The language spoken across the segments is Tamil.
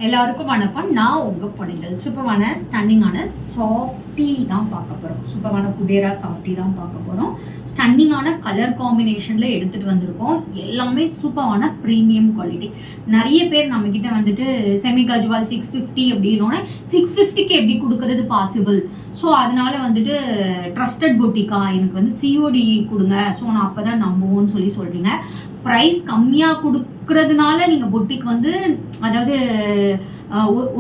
எல்லாருக்கும் வணக்கம். நான் உங்க பொண்ணுங்கள் சூப்பரான ஸ்டன்னிங்கான சாஃப்டி தான் பார்க்க போறோம். சூப்பரான குபேரா சாஃப்டி தான் பார்க்க போறோம். ஸ்டன்னிங்கான கலர் காம்பினேஷன்ல எடுத்துட்டு வந்திருக்கோம். எல்லாமே சூப்பரான ப்ரீமியம் குவாலிட்டி. நிறைய பேர் நம்ம கிட்ட வந்துட்டு செமி கஜுவால் 650 அப்படின்னோட 650க்கு எப்படி கொடுக்கறது பாசிபிள், ஸோ அதனால வந்துட்டு ட்ரஸ்டட் பொட்டிக்கா எனக்கு வந்து சிஓடி கொடுங்க, ஸோ நான் அப்பதான் நம்புவோன்னு சொல்றீங்க. ப்ரைஸ் கம்மியாக கொடுக்கறதுனால நீங்கள் பொட்டிக்கு வந்து அதாவது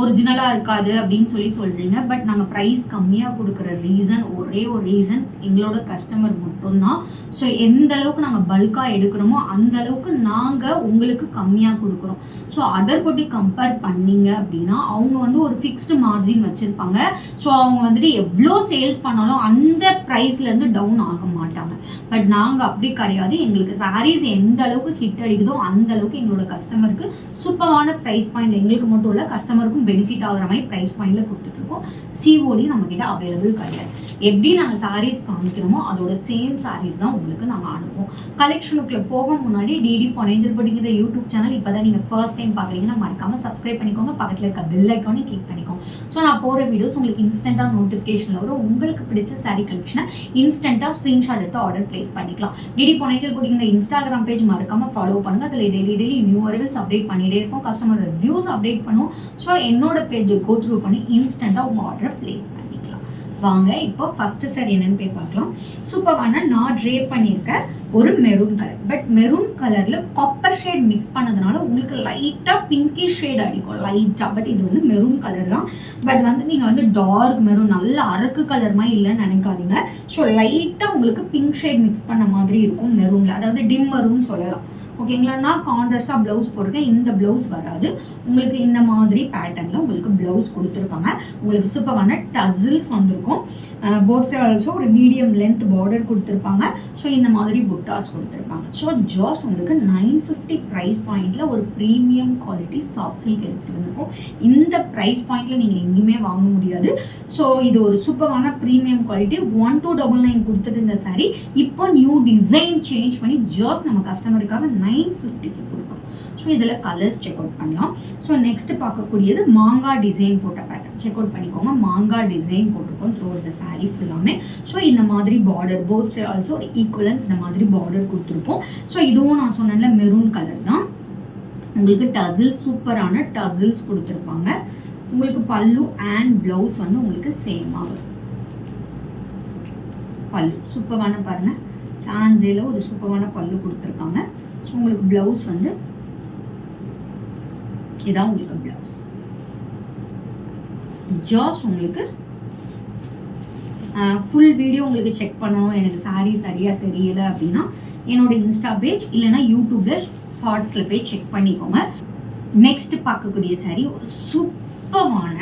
ஒரிஜினலாக இருக்காது அப்படின்னு சொல்கிறீங்க. பட் நாங்கள் ப்ரைஸ் கம்மியாக கொடுக்குற ரீசன் ஒரே ஒரு ரீசன், எங்களோட கஸ்டமர் மட்டும்தான். ஸோ எந்த அளவுக்கு நாங்கள் பல்காக எடுக்கிறோமோ அந்த அளவுக்கு நாங்கள் உங்களுக்கு கம்மியாக கொடுக்குறோம். ஸோ அதர் பொட்டி கம்பேர் பண்ணிங்க அப்படின்னா அவங்க வந்து ஒரு ஃபிக்ஸ்டு மார்ஜின் வச்சுருப்பாங்க. ஸோ அவங்க வந்துட்டு எவ்வளோ சேல்ஸ் பண்ணாலும் அந்த ப்ரைஸ்லேருந்து டவுன் ஆக மாட்டாங்க. பட் நாங்கள் அப்படி கிடையாது. எங்களுக்கு சாரீஸ் எந்த அளவுக்கு ஹிட் அடிக்குதோ அந்த அளவுக்கு எங்களோட கஸ்டமருக்கு சூப்பரான ப்ரைஸ் பாயிண்ட், எங்களுக்கு மட்டும் இல்லை கஸ்டமருக்கும் பெனிஃபிட் ஆகிற மாதிரி ப்ரைஸ் பாயிண்ட்ல கொடுத்துட்ருக்கோம். சிஓடி நம்ம கிட்ட அவைலபிள் கிடையாது. எப்படி நாங்கள் சாரீஸ் காமிக்கிறோமோ அதோட சேம் சாரீஸ் தான் உங்களுக்கு நாங்கள் அனுப்புவோம். கலெக்ஷனுக்குள்ள போக முன்னாடி டிடி பொன்னேஞ்சல் பொட்டிங்கிற யூடியூப் சேனல் இப்போ தான் நீங்கள் ஃபர்ஸ்ட் டைம் பார்க்குறீங்கன்னா மறக்காம சப்ஸ்கிரைப் பண்ணிக்கோங்க. பக்கத்தில் இருக்க பெல் ஐக்கானே கிளிக் பண்ணிக்கோங்க. ஸோ நான் போகிற வீடியோஸ் உங்களுக்கு இன்ஸ்டன்ட்டாக நோட்டிஃபிகேஷன் வரும். உங்களுக்கு பிடிச்ச சாரீ கலெக்ஷனை இன்ஸ்டன்ட்டாக ஸ்க்ரீன்ஷாட் எடுத்து ஆர்டர் பிளேஸ் பண்ணிக்கலாம். டிடி பொன்னேஞ்சல் பொட்டிங்கிற இன்ஸ்டாகிராம் பேஜ் மறக்காம ஃபாலோ பண்ணுங்க. அதில் டெய்லி நியூ அரைவல்ஸ் அப்டேட் பண்ணிட்டே இருப்போம். கஸ்டமர் ரிவ்யூஸ் அப்டேட் பண்ணுவோம். ஸோ என்னோட பேஜை கோ த்ரூ பண்ணி இன்ஸ்டன்ட்டாக உங்கள் ஆர்டரை பிளேஸ் பண்ணிக்கலாம். வாங்க இப்போ ஃபர்ஸ்ட் சாரி என்னன்னு போய் பார்க்கலாம். சூப்பரான நான் ட்ரேப் பண்ணியிருக்க ஒரு மெரூன் கலர், பட் மெரூன் கலர்ல காப்பர் ஷேட் மிக்ஸ் பண்ணதுனால உங்களுக்கு லைட்டா பிங்கி ஷேட் அடிக்கும் லைட்டா. பட் இது வந்து மெரூன் கலர் தான். பட் வந்து நீங்க வந்து டார்க் மெரூன் நல்ல அரக்கு கலர் மாதிரி இல்லைன்னு நினைக்காதீங்க. ஸோ லைட்டா உங்களுக்கு பிங்க் ஷேட் மிக்ஸ் பண்ண மாதிரி இருக்கும் மெரூன்ல, அதாவது டிம் மெரூன் சொல்லலாம். ஓகேங்களா? நான் கான்ட்ராஸ்டாக ப்ளவுஸ் போட்டிருக்கேன். இந்த ப்ளவுஸ் வராது உங்களுக்கு. இந்த மாதிரி பேட்டர்னில் உங்களுக்கு ப்ளவுஸ் கொடுத்துருப்பாங்க. உங்களுக்கு சூப்பரான டசில்ஸ் வந்திருக்கும். போத் சைடு ஆல்சோ ஒரு மீடியம் லென்த் பார்டர் கொடுத்துருப்பாங்க. ஸோ இந்த மாதிரி புட்டாஸ் கொடுத்துருப்பாங்க. ஸோ ஜஸ்ட் உங்களுக்கு 950 ப்ரைஸ் பாயிண்டில் ஒரு ப்ரீமியம் குவாலிட்டி சாஃப்ட் சில்க் எடுத்துகிட்டு வந்திருக்கும். இந்த ப்ரைஸ் பாயிண்டில் நீங்கள் எங்கேயுமே வாங்க முடியாது. ஸோ இது ஒரு சூப்பரான ப்ரீமியம் குவாலிட்டி. 1299 கொடுத்துட்டு இந்த சாரீ இப்போ நியூ டிசைன் சேஞ்ச் பண்ணி ஜஸ்ட் நம்ம கஸ்டமருக்காக 950க்கு கொடுக்கும். ஸோ இதில் கலர்ஸ் செக் அவுட் பண்ணலாம். ஸோ நெக்ஸ்ட் பார்க்கக்கூடியது மாங்கா டிசைன் போட்ட பேட்டர்ன். செக் அவுட் பண்ணிக்கோங்க. மாங்கா டிசைன் போட்டிருக்கோம் த்ரூ த சாரீ ஃபுல்லாமே. ஸோ இந்த மாதிரி பார்டர் போத் சைடு ஆல்சோ ஒரு ஈக்குவலன்ட் இந்த மாதிரி பார்டர் கொடுத்துருக்கோம். ஸோ இதுவும் நான் சொன்னேன்ல மெரூன் கலர் தான். உங்களுக்கு டசில்ஸ் சூப்பரான டசில்ஸ் கொடுத்துருப்பாங்க. உங்களுக்கு பல்லு அண்ட் பிளவுஸ் வந்து உங்களுக்கு சேமாக வரும். பல்லு சூப்பரான பாருங்க, சான்ஸேல ஒரு சூப்பரான பல்லு கொடுத்துருக்காங்க. ஸோ உங்களுக்கு பிளவுஸ் வந்து இதான் உங்களுக்கு பிளவுஸ். ஜஸ்ட் உங்களுக்கு ஃபுல் வீடியோ உங்களுக்கு செக் பண்ணணும், எனக்கு சாரீ சரியா தெரியல அப்படின்னா என்னோட இன்ஸ்டா பேஜ் இல்லைன்னா யூடியூப்ல ஷார்ட்ஸ்ல போய் செக் பண்ணிக்கோங்க. நெக்ஸ்ட் பார்க்கக்கூடிய சாரீ ஒரு சூப்பரான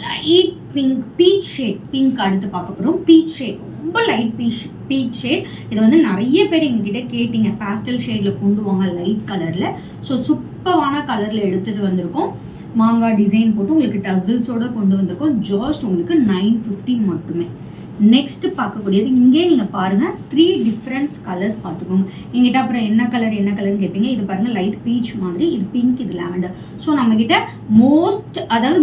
light pink beach shade. Pink அடுத்து பார்க்க போகிறோம். பீச் ஷேட் ரொம்ப லைட் பீச் ஷேட். இது வந்து நிறைய பேர் எங்ககிட்ட கேட்டீங்க பேஸ்டல் ஷேட்ல கொண்டு வாங்க லைட் கலர்ல. ஸோ சூப்பரான கலர்ல எடுத்துட்டு வந்திருக்கோம். மாங்கா டிசைன் போட்டு உங்களுக்கு டசில்ஸோட கொண்டு வந்திருக்கோம். ஜஸ்ட் உங்களுக்கு 950 மட்டுமே. நெக்ஸ்ட் பார்க்கக்கூடியது இங்கே நீங்க பாருங்க 3 டிஃப்ரெண்ட் கலர்ஸ் பார்த்துக்கோங்க. எங்கிட்ட அப்புறம் என்ன கலர்னு கேட்பீங்க. இது பாருங்க லைட் பீச் மாதிரி, இது பிங்க், இது லாவெண்டர். ஸோ நம்ம கிட்ட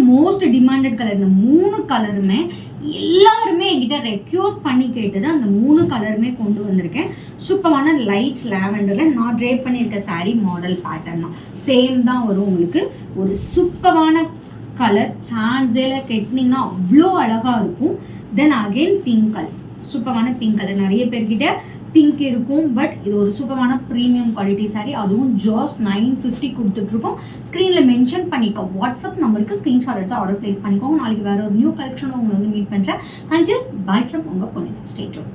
மோஸ்ட் டிமாண்டட் கலர் இந்த 3 கலருமே எல்லாருமே என்கிட்ட ரெக்யூஸ் பண்ணி கேட்டது. அந்த 3 கலருமே கொண்டு வந்திருக்கேன். சூப்பரான லைட் லாவெண்டர்ல நான் ட்ரேப் பண்ணியிருக்க சாரீ மாடல் பேட்டர்ன் தான் சேம் தான் வரும். உங்களுக்கு ஒரு சூப்பரான கலர், சான்ஸேல கெட்டினீங்கன்னா அவ்வளோ அழகா இருக்கும். தென் அகெயின் பிங்க் கலர், சூப்பரான பிங்க் கலர். நிறைய பேர்கிட்ட பிங்க் இருக்கும். பட் இது ஒரு சூப்பரான ப்ரீமியம் குவாலிட்டி சாரீ. அதுவும் ஜஸ்ட் 950 கொடுத்துட்ருக்கோம். ஸ்க்ரீனில் மென்ஷன் பண்ணிக்கோ வாட்ஸ்அப் நம்பருக்கு ஸ்க்ரீன்ஷாட் எடுத்து ஆர்டர் பிளேஸ் பண்ணிக்கோங்க. நாளைக்கு வேற ஒரு நியூ கலெக்ஷன் உங்களை வந்து மீட் பண்ணுறேன். அண்ட் பை ஃப்ரம் உங்கள் பொண்ணு. Stay tune.